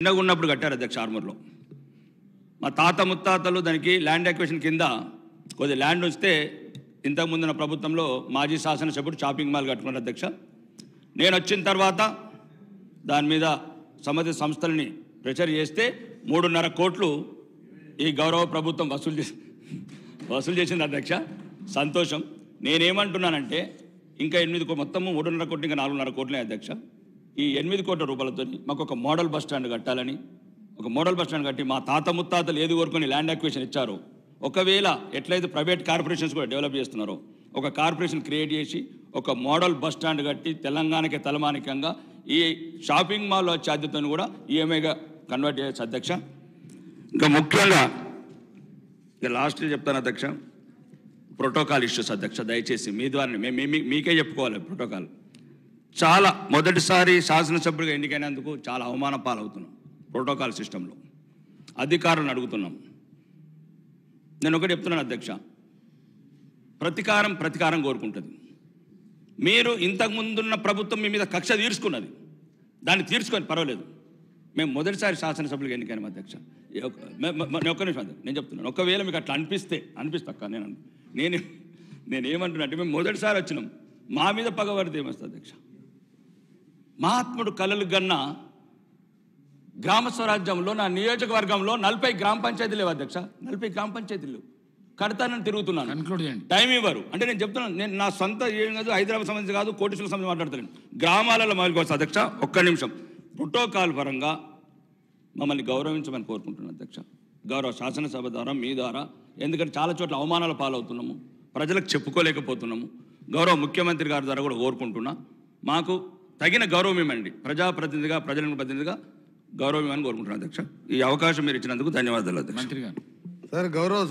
చిన్నగా ఉన్నప్పుడు కట్టారు అధ్యక్ష ఆర్మూర్లో. మా తాత ముత్తాతలు దానికి ల్యాండ్ అక్విజిషన్ కింద కొద్ది ల్యాండ్ వస్తే ఇంతకుముందున్న ప్రభుత్వంలో మాజీ శాసనసభ్యుడు షాపింగ్ మాల్ కట్టుకున్నారు అధ్యక్ష. నేను వచ్చిన తర్వాత దాని మీద సంబంధిత సంస్థలని ప్రెషర్ చేస్తే 3.5 కోట్లు ఈ గౌరవ ప్రభుత్వం వసూలు చేసింది అధ్యక్ష. సంతోషం. నేనేమంటున్నానంటే ఇంకా 8 మొత్తము 3.5 కోట్లు ఇంకా 4.5 కోట్లే అధ్యక్ష. ఈ 8 కోట్ల రూపాయలతో మాకు ఒక మోడల్ బస్ స్టాండ్ కట్టాలని, ఒక మోడల్ బస్ స్టాండ్ కట్టి మా తాత ముత్తాతలు ఏది కోరుకొని ల్యాండ్ అక్విజిషన్ ఇచ్చారో, ఒకవేళ ఎట్లయితే ప్రైవేట్ కార్పొరేషన్స్ కూడా డెవలప్ చేస్తున్నారో ఒక కార్పొరేషన్ క్రియేట్ చేసి ఒక మోడల్ బస్ స్టాండ్ కట్టి తెలంగాణకి తలమానికంగా ఈ షాపింగ్ మాల్ ఛార్జీతో కూడా ఈఎంఐగా కన్వర్ట్ చేయొచ్చు అధ్యక్ష. ఇంకా ముఖ్యంగా ఇక లాస్ట్ చెప్తాను అధ్యక్ష, ప్రోటోకాల్ ఇష్యూస్ అధ్యక్ష. దయచేసి మీ ద్వారా మీకే చెప్పుకోవాలి. ప్రోటోకాల్ చాలా మొదటిసారి శాసనసభ్యుడిగా ఎన్నికైనందుకు చాలా అవమాన పాలవుతున్నాం. ప్రోటోకాల్ సిస్టంలో అధికారులను అడుగుతున్నాం. నేను ఒకటి చెప్తున్నాను అధ్యక్ష, ప్రతీకారం కోరుకుంటుంది. మీరు ఇంతకుముందున్న ప్రభుత్వం మీ మీద కక్ష తీర్చుకున్నది, దాన్ని తీర్చుకొని పర్వాలేదు. మేము మొదటిసారి శాసనసభ్యులుగా ఎన్నికైనాం అధ్యక్ష. ఒక్క నిమిషం నేను చెప్తున్నాను. ఒకవేళ మీకు అట్లా అనిపిస్తా నేనేమంటున్నా అంటే మేము మొదటిసారి వచ్చినాం, మా మీద పగబడితే ఏమొస్తుంది అధ్యక్ష? మహాత్ముడు కలలు గన్న గ్రామ స్వరాజ్యంలో నా నియోజకవర్గంలో 40 గ్రామ పంచాయతీలు లేవు అధ్యక్ష. 40 గ్రామ పంచాయతీలు కడతానని తిరుగుతున్నాను, టైం ఇవ్వరు. అంటే నేను చెప్తున్నాను, నేను నా సొంత ఏం కాదు, హైదరాబాద్ సంబంధించి కాదు, కోటేశ్వర సంబంధించి మాట్లాడతాను. గ్రామాలలో మొదలుకోవచ్చు అధ్యక్ష. ఒక్క నిమిషం. ప్రోటోకాల్ పరంగా మమ్మల్ని గౌరవించమని కోరుకుంటున్నాను అధ్యక్ష, గౌరవ శాసనసభ ద్వారా మీ ద్వారా. ఎందుకంటే చాలా చోట్ల అవమానాల పాలవుతున్నాము, ప్రజలకు చెప్పుకోలేకపోతున్నాము. గౌరవ ముఖ్యమంత్రి గారి ద్వారా కూడా కోరుకుంటున్నా, మాకు తగిన గౌరవం ఇవ్వండి. ప్రజాప్రతినిధిగా, ప్రజలను ప్రతినిధిగా గౌరవం ఇవ్వని కోరుకుంటున్నాను అధ్యక్ష. ఈ అవకాశం మీరు ఇచ్చినందుకు ధన్యవాదాలు అధ్యక్ష. మంత్రి గారు. సార్, గౌరవ